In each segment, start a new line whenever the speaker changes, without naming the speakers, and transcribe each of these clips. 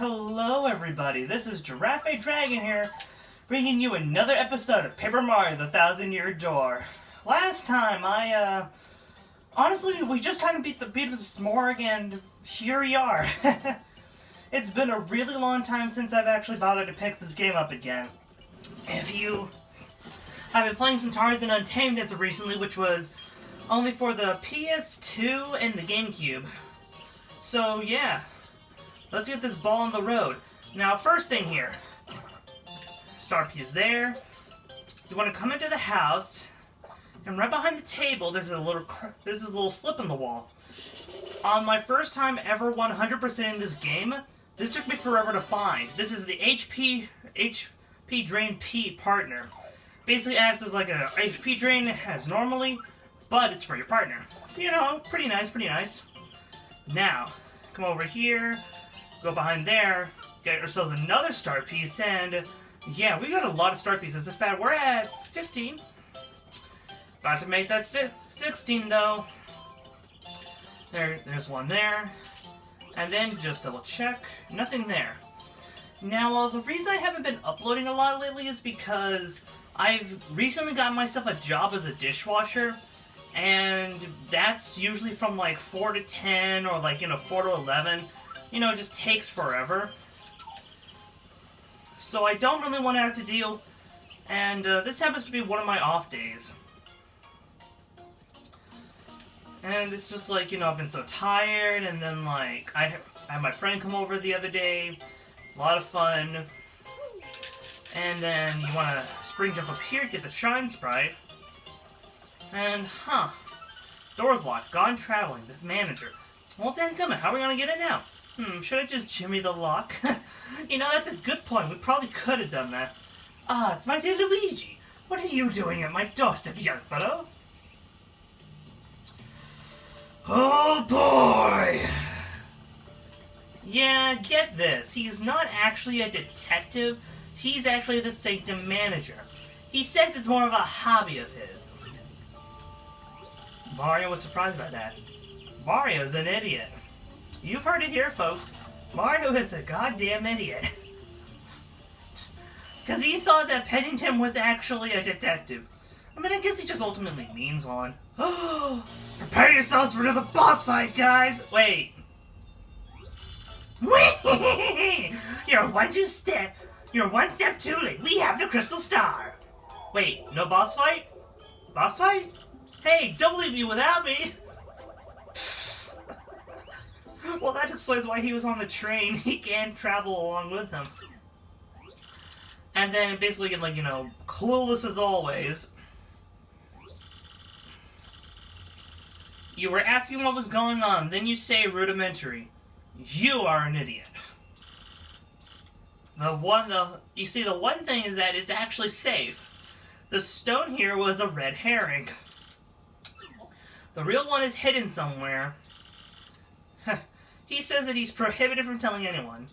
Hello everybody, this is Giraffe Dragon here, bringing you another episode of Paper Mario: The Thousand-Year Door. Last time, honestly, we just kind of beat the Smorg, and here we are. It's been a really long time since I've actually bothered to pick this game up again. I've been playing some Tarzan Untamed as of recently, which was only for the PS2 and the GameCube. So yeah, let's get this ball on the road. Now, first thing here, star piece there. You want to come into the house, and right behind the table, there's a little slip in the wall. On my first time ever 100% in this game, this took me forever to find. This is the HP Drain P partner. Basically acts as like a HP drain as normally, but it's for your partner. So, you know, pretty nice, pretty nice. Now, come over here, go behind there, get ourselves another star piece, and yeah, we got a lot of star pieces. In fact, we're at 15. About to make that 16 though. There's one there. And then just double check, nothing there. Now, the reason I haven't been uploading a lot lately is because I've recently gotten myself a job as a dishwasher, and that's usually from like 4 to 10 or like, 4 to 11. You know, it just takes forever. So I don't really want to have to deal, and this happens to be one of my off days. And it's just like, I've been so tired, and then like, I had my friend come over the other day. It's a lot of fun. And then you want to spring jump up here, get the Shine Sprite. And, door's locked, gone traveling, the manager. Well, dadgummit, how are we gonna get it now? Should I just jimmy the lock? That's a good point. We probably could have done that. Ah, it's my dear Luigi. What are you doing at my doorstep, young fellow? Oh, boy! Yeah, get this. He's not actually a detective. He's actually the Sanctum manager. He says it's more of a hobby of his. Mario was surprised by that. Mario's an idiot. You've heard it here, folks. Mario is a goddamn idiot. Because he thought that Pennington was actually a detective. I mean, I guess he just ultimately means one. Oh, prepare yourselves for another boss fight, guys! Wait. You're one step too late. We have the Crystal Star. Wait, no boss fight? Boss fight? Hey, don't leave me without me! Well, that explains why he was on the train. He can't travel along with him. And then, basically, clueless as always. You were asking what was going on, then you say rudimentary. You are an idiot. You see, the one thing is that it's actually safe. The stone here was a red herring. The real one is hidden somewhere. He says that he's prohibited from telling anyone.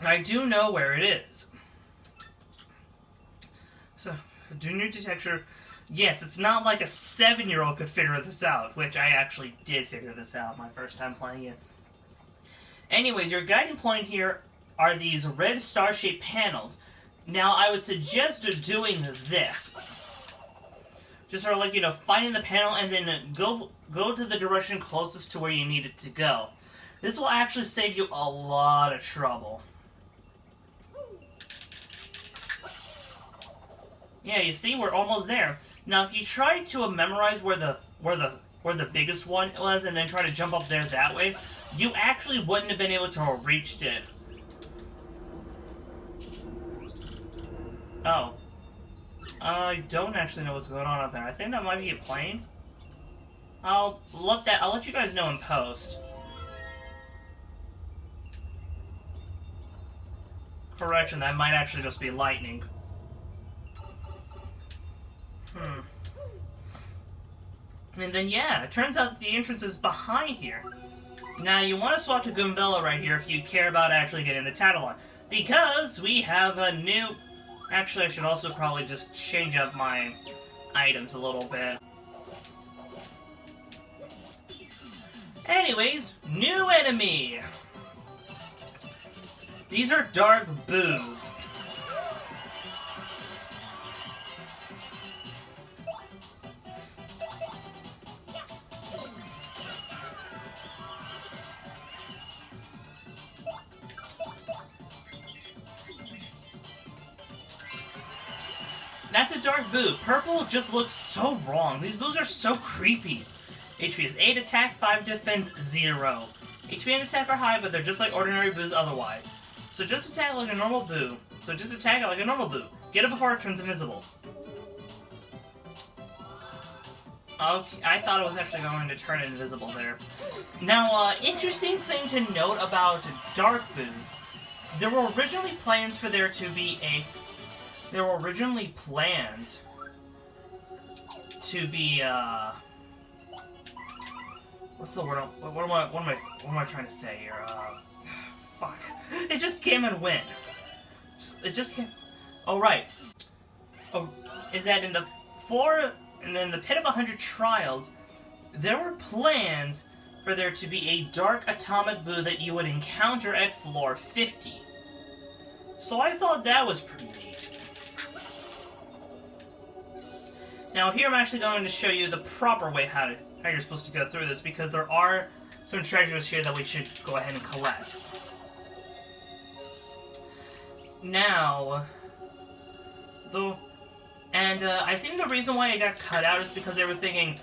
I do know where it is. So, junior detector. Yes, it's not like a 7-year-old could figure this out, which I actually did figure this out my first time playing it. Anyways, your guiding point here are these red star-shaped panels. Now, I would suggest doing this. Just sort of like, finding the panel and then go to the direction closest to where you need it to go. This will actually save you a lot of trouble. Yeah, you see, we're almost there. Now, if you try to memorize where the biggest one was and then try to jump up there that way, you actually wouldn't have been able to have reached it. Oh. I don't actually know what's going on out there. I think that might be a plane. I'll let you guys know in post. Correction, that might actually just be lightning. And then, yeah, it turns out that the entrance is behind here. Now, you want to swap to Goombella right here if you care about actually getting the Tattletron. Because we have a new... Actually, I should also probably just change up my items a little bit. Anyways, new enemy! These are dark boos. That's a dark boo. Purple just looks so wrong. These boos are so creepy. HP is 8 attack, 5 defense, 0. HP and attack are high, but they're just like ordinary boos otherwise. So just attack like a normal boo. Get it before it turns invisible. Okay, I thought it was actually going to turn invisible there. Now, interesting thing to note about dark boos. There were originally plans for there to be a... There were originally plans to be, what's the word? What am I trying to say here? Fuck. It just came and went. It just came. Oh, right. Oh, is that in the Pit of 100 Trials, there were plans for there to be a dark atomic boo that you would encounter at floor 50. So I thought that was pretty neat. Now here I'm actually going to show you the proper way how you're supposed to go through this, because there are some treasures here that we should go ahead and collect. Now, I think the reason why it got cut out is because they were thinking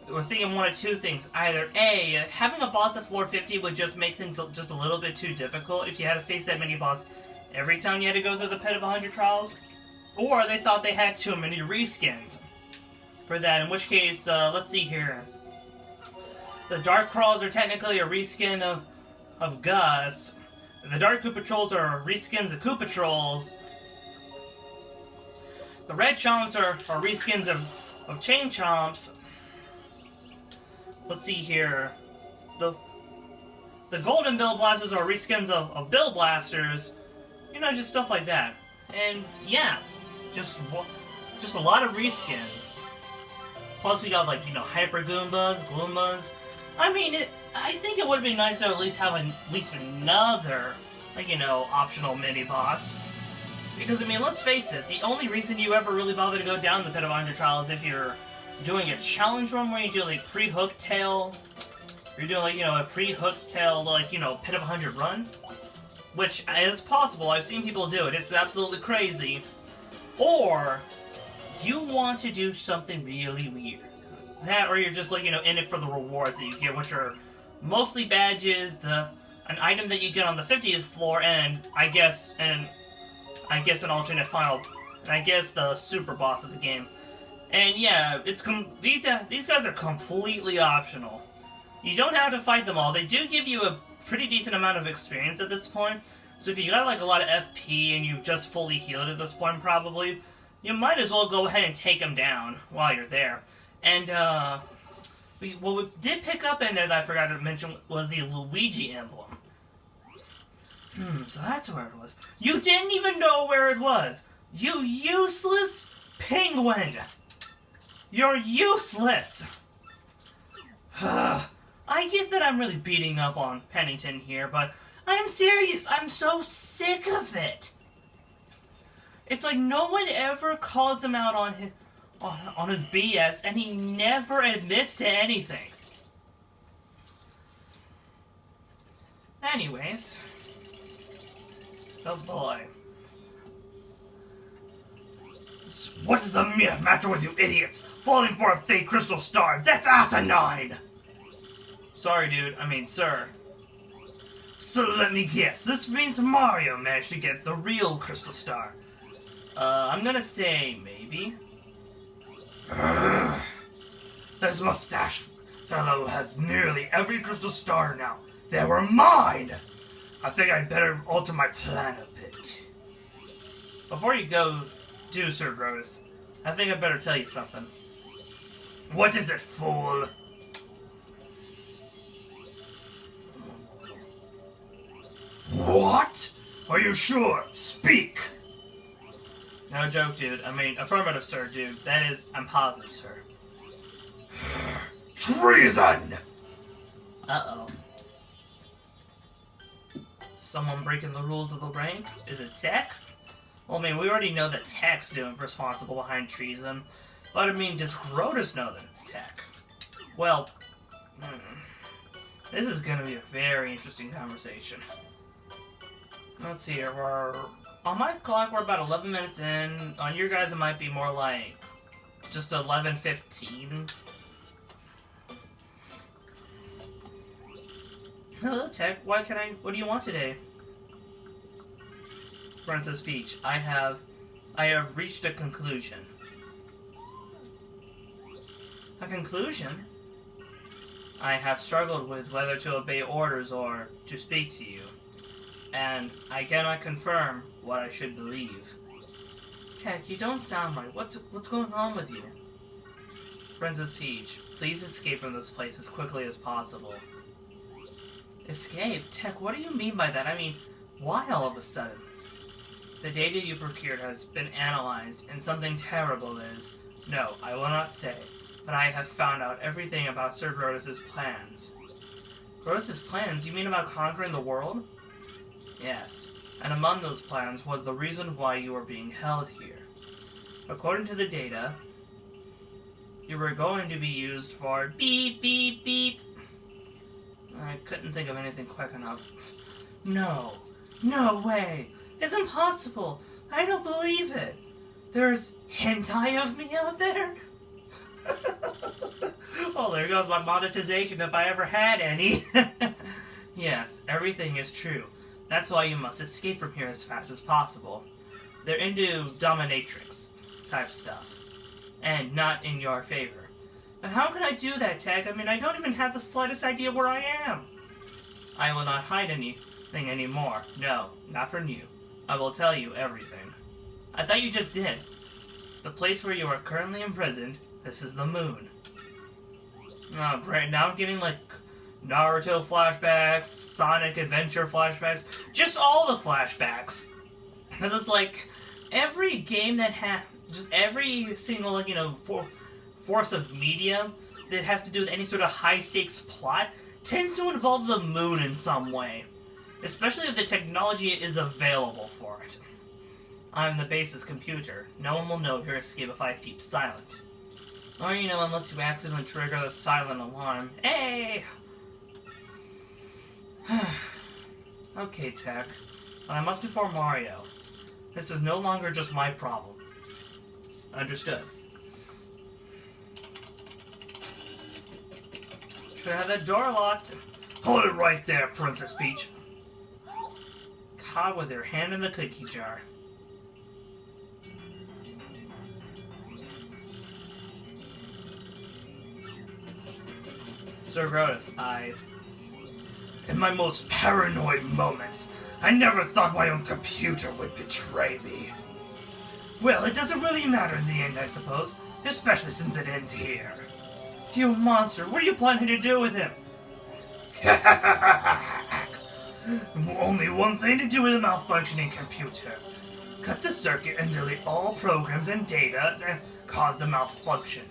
one of two things. Either A, having a boss at floor 50 would just make things just a little bit too difficult if you had to face that many boss every time you had to go through the Pit of 100 Trials, or they thought they had too many reskins for that, in which case, let's see here. The Dark Crawls are technically a reskin of Gus. The Dark Koopa Trolls are reskins of Koopa Trolls. The Red Chomps are reskins of Chain Chomps. Let's see here. The Golden Bill Blasters are reskins of Bill Blasters. You know, just stuff like that. And yeah, just a lot of reskins. Plus we got, like, you know, Hyper Goombas, Gloombas. I mean, I think it would be nice to at least have at least another, like, you know, optional mini-boss. Because, I mean, let's face it, the only reason you ever really bother to go down the Pit of 100 Trials is if you're doing a challenge run where you do, like, pre-hook tail. You're doing, like, you know, a pre-hooked tail, like, you know, Pit of 100 run. Which is possible. I've seen people do it. It's absolutely crazy. Or you want to do something really weird. That, or you're just, like, you know, in it for the rewards that you get, which are mostly badges, an item that you get on the 50th floor, and I guess an alternate final, and I guess the super boss of the game. And yeah, these guys are completely optional. You don't have to fight them all. They do give you a pretty decent amount of experience at this point. So if you got, like, a lot of FP and you've just fully healed at this point, probably, you might as well go ahead and take them down while you're there. And, what we did pick up in there that I forgot to mention was the Luigi emblem. So that's where it was. You didn't even know where it was! You useless penguin! You're useless! I get that I'm really beating up on Pennington here, but I am serious. I'm so sick of it. It's like no one ever calls him out on his BS, and he never admits to anything. Anyways. Oh boy. What is the matter with you idiots? Falling for a fake crystal star? That's asinine! Sorry, dude. I mean, sir. So let me guess. This means Mario managed to get the real crystal star. I'm gonna say maybe. This mustache fellow has nearly every crystal star now. They were mine! I think I'd better alter my plan a bit. Before you go do, Sir Grotus, I think I'd better tell you something. What is it, fool? What? Are you sure? Speak! No joke, dude. I mean, affirmative, sir, dude. That is, I'm positive, sir. Treason! Uh-oh. Someone breaking the rules of the rank? Is it Tech? Well, I mean, we already know that Tech's responsible behind treason. But I mean, does Grotus know that it's Tech? Well, this is gonna be a very interesting conversation. Let's see here, on my clock, we're about 11 minutes in. On your guys, it might be more like just 11:15. Hello, Tech. What do you want today? Princess Peach, I have reached a conclusion. A conclusion? I have struggled with whether to obey orders or to speak to you, and I cannot confirm what I should believe. Tech, you don't sound right. What's going on with you? Princess Peach, please escape from this place as quickly as possible. Escape? Tech, what do you mean by that? I mean, why all of a sudden? The data you procured has been analyzed, and something terrible is... No, I will not say, but I have found out everything about Sir Grotus's plans. Grotus's plans? You mean about conquering the world? Yes, and among those plans was the reason why you were being held here. According to the data, you were going to be used for beep, beep, beep. I couldn't think of anything quick enough. No way! It's impossible! I don't believe it! There's hentai of me out there? Oh, there goes my monetization if I ever had any. Yes, everything is true. That's why you must escape from here as fast as possible. They're into dominatrix type stuff, and not in your favor. But how can I do that, Tech? I mean, I don't even have the slightest idea where I am. I will not hide anything anymore. No, not from you. I will tell you everything. I thought you just did. The place where you are currently imprisoned, this is the moon. Oh, great. Now I'm getting, like, Naruto flashbacks, Sonic Adventure flashbacks, just all the flashbacks. Because it's like, every game that just every single, like, you know, force of media that has to do with any sort of high-stakes plot tends to involve the moon in some way. Especially if the technology is available for it. I'm the base's computer. No one will know of your escape if I keep silent. Or, you know, unless you accidentally trigger the silent alarm. Hey! Okay, Tech. But I must inform Mario. This is no longer just my problem. Understood. Should have that door locked. Hold it right there, Princess Peach. Caught with her hand in the cookie jar. Sir Grotus, in my most paranoid moments, I never thought my own computer would betray me. Well, it doesn't really matter in the end, I suppose, especially since it ends here. You monster, what are you planning to do with him? Only one thing to do with a malfunctioning computer. Cut the circuit and delete all programs and data that caused the malfunction.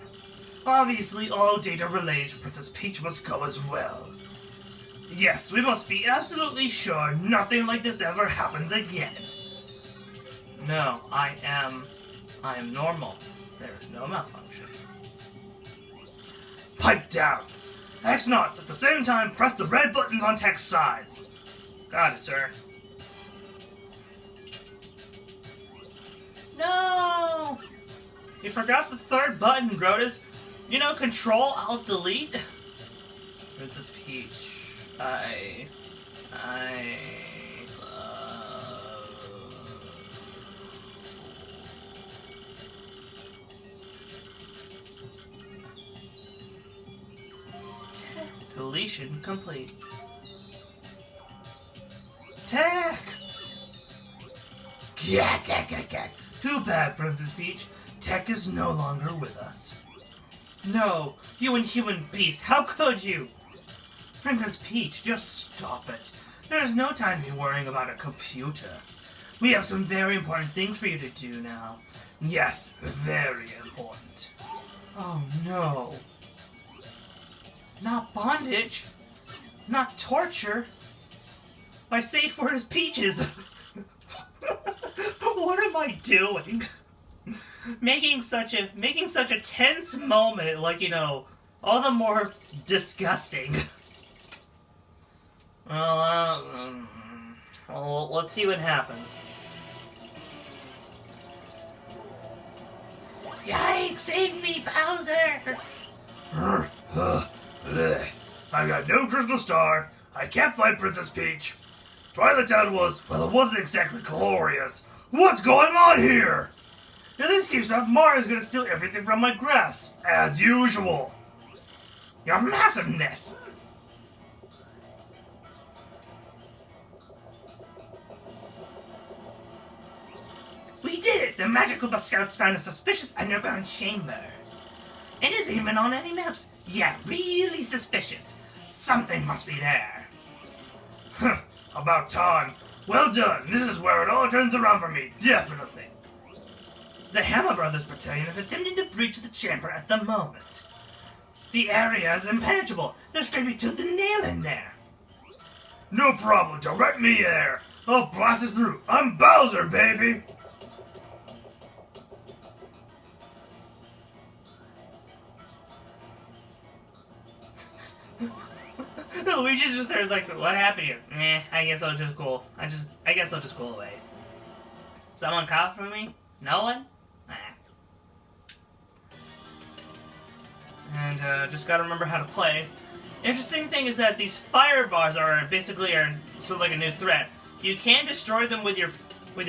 Obviously, all data related to Princess Peach must go as well. Yes, we must be absolutely sure nothing like this ever happens again. No, I am normal. There is no malfunction. Pipe down! X-Nauts, at the same time, press the red buttons on Tech's sides. Got it, sir. No! You forgot the third button, Grotus. You know, Control, Alt, Delete. Princess Peach. I love... Deletion complete. Tech! Gak. Too bad, Princess Peach. Tech is no longer with us. No, you inhuman beast, how could you? Princess Peach, just stop it. There is no time to be worrying about a computer. We have some very important things for you to do now. Yes, very important. Oh no. Not bondage. Not torture. My safe word is peaches. What am I doing? Making such a tense moment, like, you know, all the more disgusting. Well, let's see what happens. Yikes! Save me, Bowser!
I got no crystal star. I can't fight Princess Peach. Twilight Town was, well, it wasn't exactly glorious. What's going on here? If this keeps up, Mario's gonna steal everything from my grasp, as usual.
Your massiveness! We did it! The Magic Koopa Scouts found a suspicious underground chamber. It isn't even on any maps. Yeah, really suspicious. Something must be there.
Huh, about time. Well done. This is where it all turns around for me, definitely.
The Hammer Brothers Battalion is attempting to breach the chamber at the moment. The area is impenetrable. There's going to be tooth and nail in there.
No problem. Direct me there. I'll blast us through. I'm Bowser, baby.
Luigi's just there. It's like, what happened here? I guess I'll just go. I guess I'll just go away. Someone caught for me? No one? And just gotta remember how to play. Interesting thing is that these fire bars are sort of like a new threat. You can destroy them with your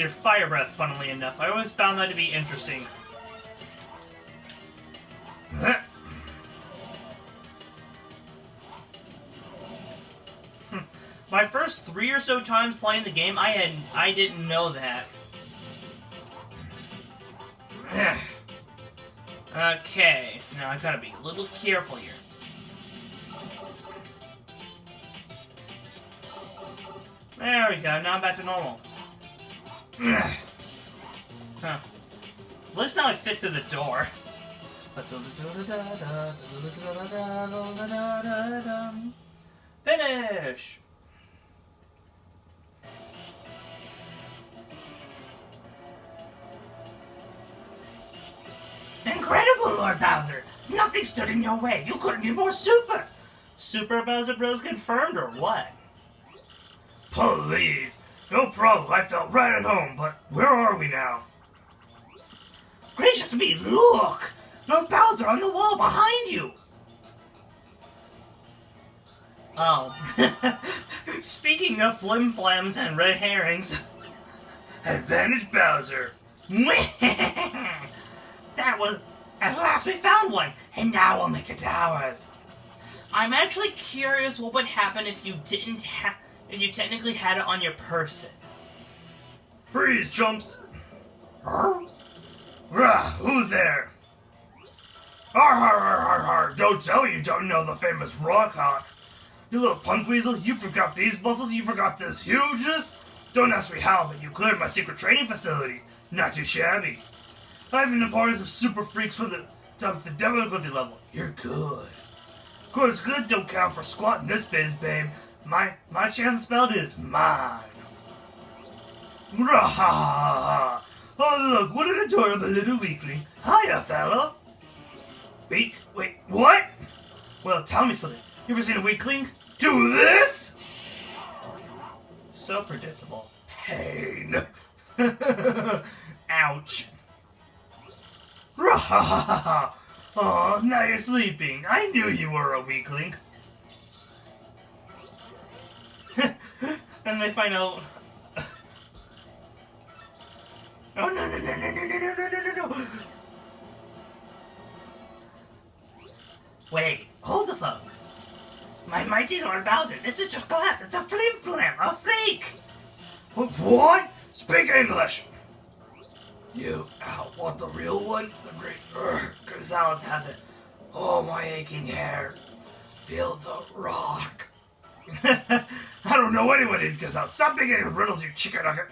fire breath. Funnily enough, I always found that to be interesting. My first 3 or so times playing the game, I didn't know that. Okay, now I gotta be a little careful here. There we go, now I'm back to normal. Huh. At least now I fit through the door. Finish! Incredible, Lord Bowser! Nothing stood in your way. You couldn't be more super! Super Bowser Bros confirmed, or what?
Please. No problem. I felt right at home, but where are we now?
Gracious me, look! Lord Bowser on the wall behind you! Oh. Speaking of flim-flams and red herrings...
Advantage Bowser.
That was... At last we found one, and now we'll make it ours. I'm actually curious what would happen if you if you technically had it on your person.
Freeze, chumps! Who's there? Har har har har har! Don't tell me you don't know the famous Rock Hawk. You little punk weasel, you forgot these muscles, you forgot this hugeness? Don't ask me how, but you cleared my secret training facility. Not too shabby. I've been a part of some super freaks from the top of the difficulty level. You're good. Of course, good don't count for squat in this biz, babe. My chance spelled is mine. Rahahaha. Oh, look, what an adorable little weakling. Hiya, fella. Wait, what? Well, tell me something. You ever seen a weakling do this?
So predictable.
Pain.
Ouch.
Rahahaha. Oh, now you're sleeping. I knew you were a weakling.
And they find out.
Oh, no.
Wait, hold the phone. My mighty Lord Bowser, this is just glass. It's a flim-flam, a flake.
What? Speak English. You want the real one? The great Gonzalez has it. Oh, my aching hair. Feel the rock. I don't know anyone in Gonzalez. Stop making any riddles, you chicken nugget.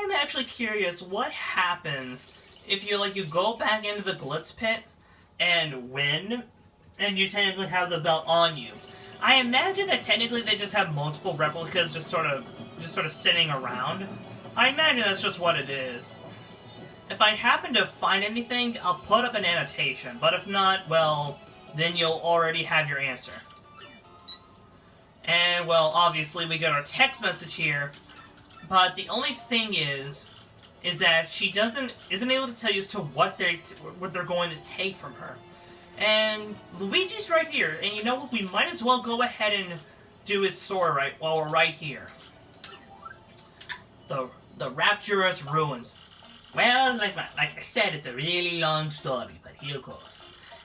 am actually curious what happens if you go back into the Glitz Pit and win, and you technically have the belt on you. I imagine that technically they just have multiple replicas just sort of sitting around. I imagine that's just what it is. If I happen to find anything, I'll put up an annotation, but if not, well, then you'll already have your answer. And, well, obviously we get our text message here, but the only thing is that she isn't able to tell you as to what they're going to take from her. And Luigi's right here, and you know what, we might as well go ahead and do his story right while we're right here. The Rapturous Ruins. Well, like I said, it's a really long story, but here goes.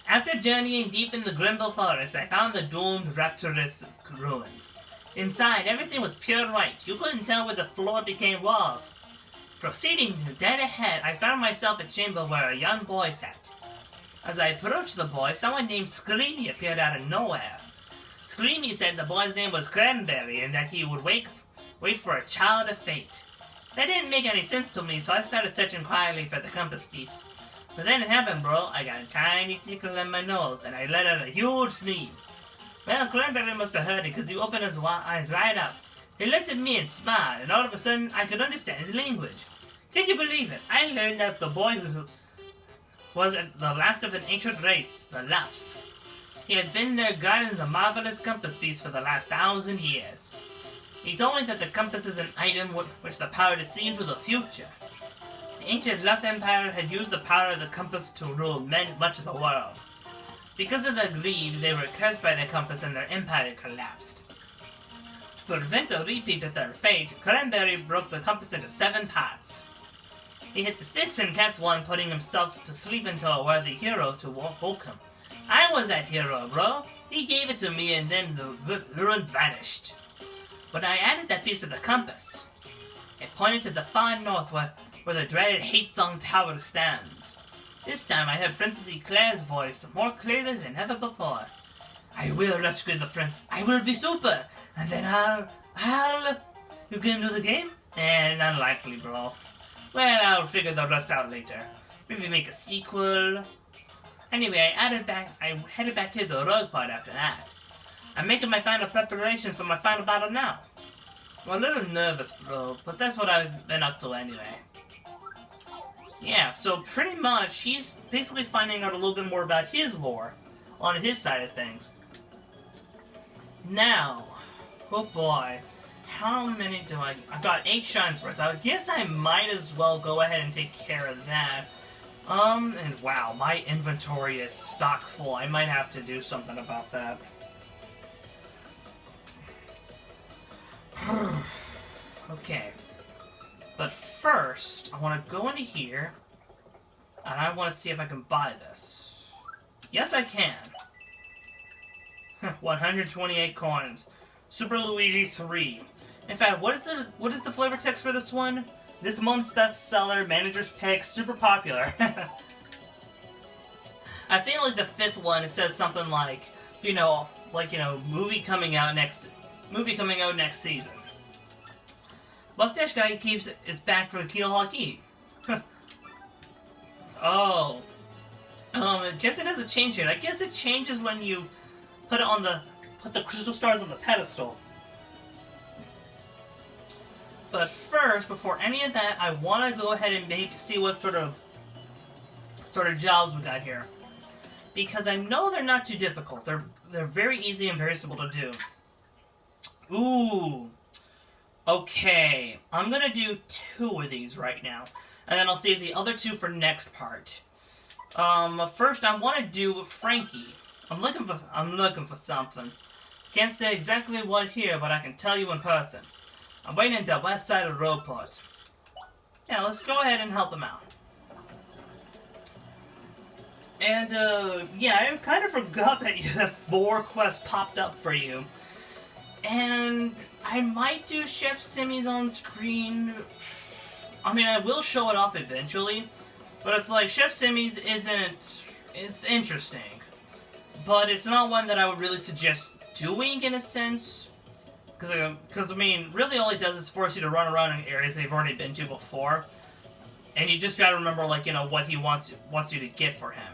After journeying deep in the Grimble Forest, I found the doomed Rapturous Ruins. Inside, everything was pure white. You couldn't tell where the floor became walls. Proceeding dead ahead, I found myself a chamber where a young boy sat. As I approached the boy, someone named Screamy appeared out of nowhere. Screamy said the boy's name was Cranberry and that he would wait for a child of fate. That didn't make any sense to me, so I started searching quietly for the compass piece. But then it happened, bro. I got a tiny tickle in my nose, and I let out a huge sneeze. Well, Cranberry must have heard it, because he opened his eyes right up. He looked at me and smiled, and all of a sudden, I could understand his language. Can you believe it? I learned that the boy was the last of an ancient race, the Laps. He had been there guarding the marvelous compass piece for the last 1,000 years. He told me that the compass is an item with which the power to see into the future. The ancient Luff Empire had used the power of the compass to rule much of the world. Because of their greed, they were cursed by the compass and their empire collapsed. To prevent a repeat of their fate, Cranberry broke the compass into 7 parts. He hit the 6th and kept one, putting himself to sleep until a worthy hero to woke him. I was that hero, bro. He gave it to me and then the ruins vanished. But I added that piece to the compass. It pointed to the far north where the dreaded Hate Song Tower stands. This time I heard Princess Eclair's voice more clearly than ever before. I will rescue the prince. I will be super. And then I'll... You gonna do the game? And unlikely, bro. Well, I'll figure the rest out later. Maybe make a sequel. Anyway, I headed back to the rogue part after that. I'm making my final preparations for my final battle now. I'm a little nervous, bro, but that's what I've been up to anyway. Yeah, so pretty much, he's basically finding out a little bit more about his lore on his side of things. Now, oh boy, how many do I've got 8 shine swords. I guess I might as well go ahead and take care of that. And wow, my inventory is stock full. I might have to do something about that. Okay. But first, I want to go into here, and I want to see if I can buy this. Yes, I can. 128 coins. Super Luigi 3. In fact, what is the flavor text for this one? This month's bestseller, manager's pick, super popular. I think like the 5th one, it says something like, movie coming out next season. Mustache Guy is back for the Keel Hockey. Oh. I guess it doesn't change yet. I guess it changes when you put the crystal stars on the pedestal. But first, before any of that, I want to go ahead and maybe see what sort of jobs we got here. Because I know they're not too difficult. They're very easy and very simple to do. Ooh. Okay. I'm gonna do 2 of these right now. And then I'll save the other 2 for next part. First I want to do Frankie. I'm looking for something. Can't say exactly what here, but I can tell you in person. I'm waiting at the west side of the roadport. Yeah, let's go ahead and help him out. And, yeah, I kind of forgot that you have 4 quests popped up for you. And I might do Chef Simmy's on screen. I mean, I will show it off eventually. But it's like, Chef Simmy's isn't... It's interesting. But it's not one that I would really suggest doing, in a sense. Because I mean, really all it does is force you to run around in areas they've already been to before. And you just gotta remember, like, you know, what he wants you to get for him.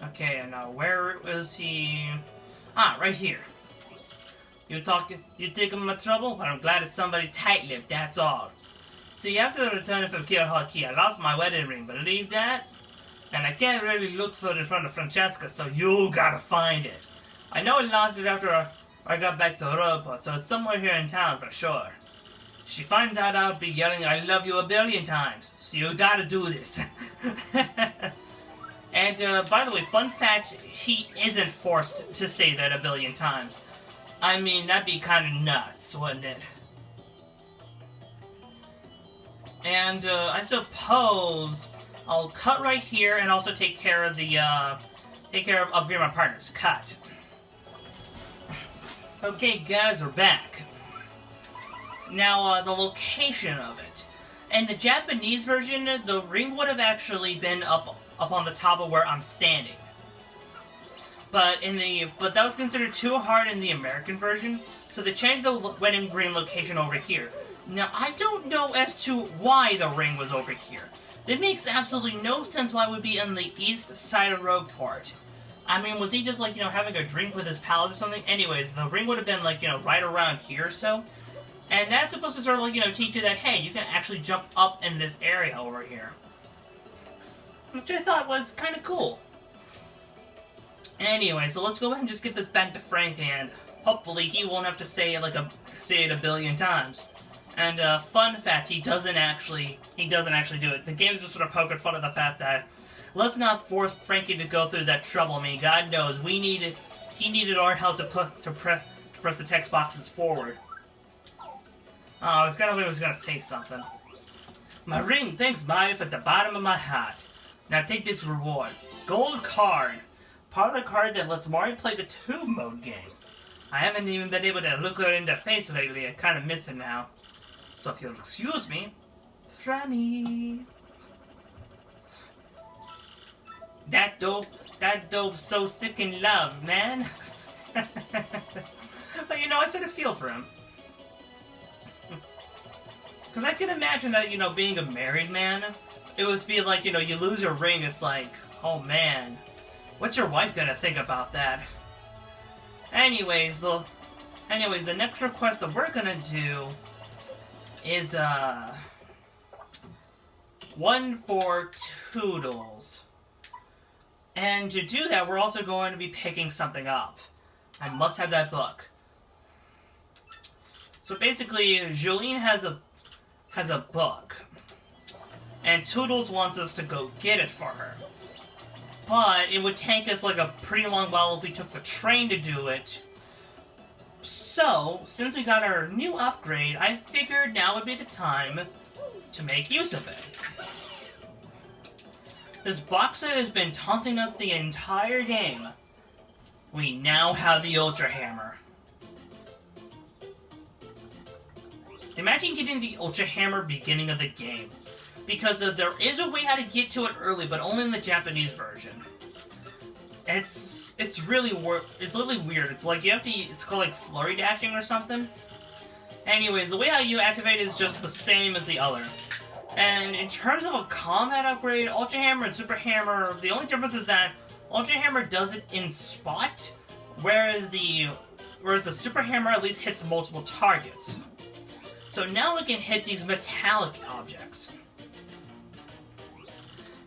Okay, and now where is he? Ah, right here. You taking my trouble? But I'm glad it's somebody tight-lipped, that's all. See, after returning from Kirihaki, I lost my wedding ring, believe that? And I can't really look for it in front of Francesca, so you gotta find it. I know I lost it after I got back to Europa, so it's somewhere here in town for sure. If she finds out, I'll be yelling I love you a billion times, so you gotta do this. And, by the way, fun fact, he isn't forced to say that a billion times. I mean, that'd be kind of nuts, wouldn't it? And, I suppose I'll cut right here and also take care of the, upgrade my partners. Cut. Okay, guys, we're back. Now, the location of it. In the Japanese version, the ring would have actually been up on the top of where I'm standing. But that was considered too hard in the American version, so they changed the wedding ring location over here. Now, I don't know as to why the ring was over here. It makes absolutely no sense why it would be on the east side of Rogueport. I mean, was he just, like, you know, having a drink with his pals or something? Anyways, the ring would have been, like, you know, right around here or so. And that's supposed to sort of, like, you know, teach you that, hey, you can actually jump up in this area over here. Which I thought was kind of cool. Anyway, so let's go ahead and just get this back to Frank, and hopefully he won't have to say it a billion times. And, fun fact, he doesn't actually do it. The game's just sort of poking fun of the fact that, let's not force Frankie to go through that trouble. I mean, God knows, he needed our help to press the text boxes forward. Oh, I was kind of was gonna say something. My ring, thanks, Marty, at the bottom of my heart. Now take this reward. Gold card. Part of the card that lets Mario play the tube mode game. I haven't even been able to look her in the face lately. I kind of miss it now. So if you'll excuse me, Franny. That dope's so sick in love, man. But you know, I sort of feel for him. Because I can imagine that, you know, being a married man, it would be like, you know, you lose your ring, it's like, oh man, what's your wife gonna think about that? Anyways, the next request that we're gonna do is, one for Toodles. And to do that, we're also going to be picking something up. I must have that book. So basically, Jolene has a book, and Toodles wants us to go get it for her. But it would take us like a pretty long while if we took the train to do it. So, since we got our new upgrade, I figured now would be the time to make use of it. This box set has been taunting us the entire game. We now have the Ultra Hammer. Imagine getting the Ultra Hammer beginning of the game. Because there is a way how to get to it early, but only in the Japanese version. It's really weird. It's like it's called like flurry dashing or something. Anyways, the way how you activate it is just the same as the other. And in terms of a combat upgrade, Ultra Hammer and Super Hammer, the only difference is that Ultra Hammer does it in spot, whereas the Super Hammer at least hits multiple targets. So now we can hit these metallic objects.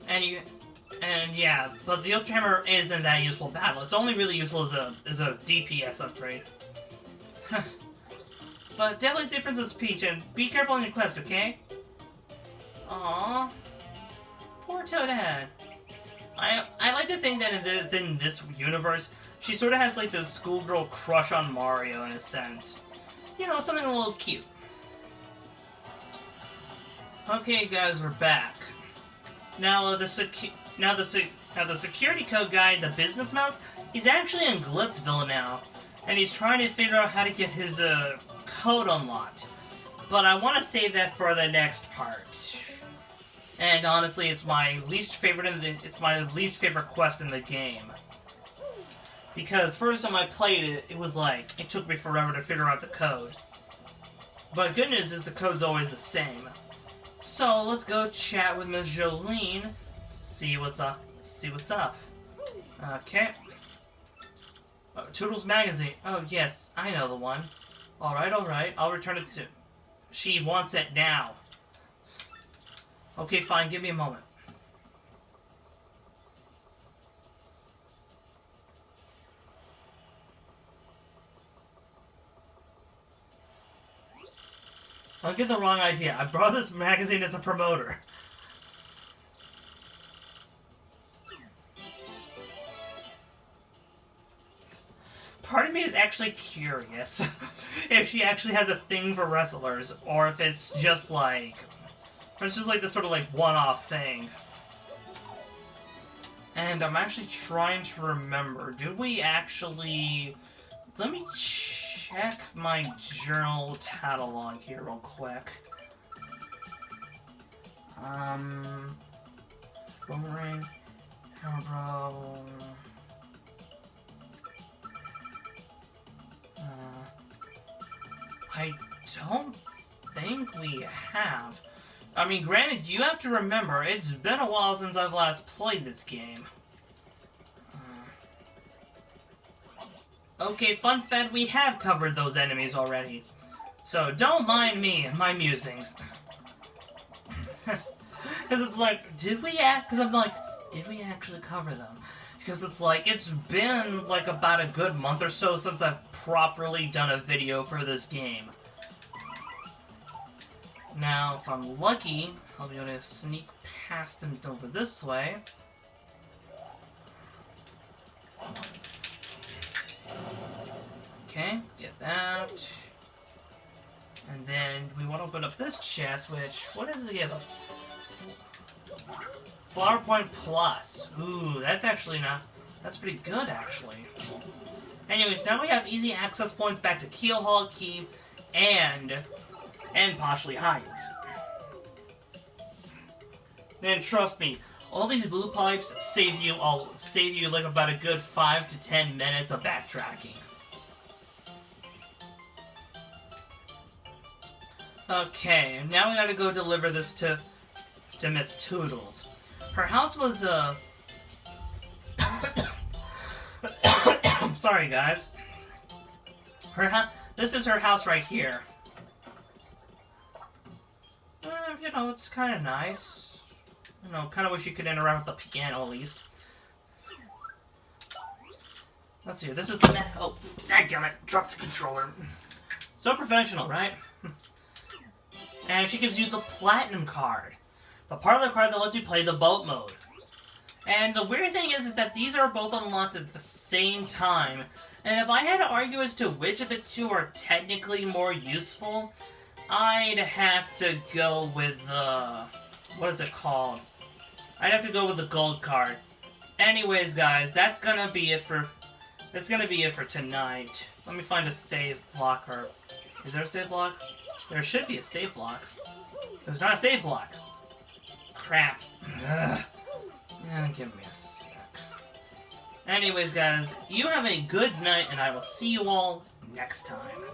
And yeah, but the Ultra Hammer isn't that useful battle. It's only really useful as a DPS upgrade. But definitely say Princess Peach, and be careful on your quest, okay? Aww. Poor Toadette. I like to think that in this universe, she sort of has like this schoolgirl crush on Mario in a sense. You know, something a little cute. Okay, guys, we're back. Now the security code guy, the business mouse, he's actually in Glitzville now, and he's trying to figure out how to get his code unlocked. But I want to save that for the next part. And honestly, it's my least favorite quest in the game. Because first time I played it, it was like, it took me forever to figure out the code. But good news is the code's always the same. So let's go chat with Miss Jolene, see what's up. Okay. Toodles Magazine. Oh yes, I know the one. Alright, I'll return it soon. She wants it now. Okay, fine, give me a moment. Don't get the wrong idea. I brought this magazine as a promoter. Part of me is actually curious if she actually has a thing for wrestlers, or if it's just like this sort of like one-off thing. And I'm actually trying to remember. Did we actually? Let me check my journal catalog here real quick. Boomerang, Hammerbro. I don't think we have. I mean, granted, you have to remember, it's been a while since I've last played this game. Okay, fun fact, we have covered those enemies already. So, don't mind me and my musings. Because it's like, did we actually cover them? Because it's like, it's been like about a good month or so since I've properly done a video for this game. Now, if I'm lucky, I'll be able to sneak past him over this way. Okay, get that. And then we want to open up this chest, which, what does it give us? Flower Point Plus. Ooh, that's actually not... That's pretty good, actually. Anyways, now we have easy access points back to Keelhaul Keep and Poshley Heights. And trust me, all these blue pipes save you like about a good 5 to 10 minutes of backtracking. Okay, now we gotta go deliver this to Miss Toodles. Her house was, sorry guys. This is her house right here. You know, it's kind of nice. You know, kind of wish you could interact with the piano at least. Let's see, this is the... Oh, dadgummit, dropped the controller. So professional, right? And she gives you the Platinum card. The part of the card that lets you play the boat mode. And the weird thing is that these are both unlocked at the same time. And if I had to argue as to which of the two are technically more useful, I'd have to go with the... What is it called? I'd have to go with the gold card. Anyways, guys, that's gonna be it for... That's gonna be it for tonight. Let me find a save block, or... Is there a save block? There should be a save block. There's not a save block. Crap. Ugh. Yeah, give me a sec. Anyways, guys, you have a good night, and I will see you all next time.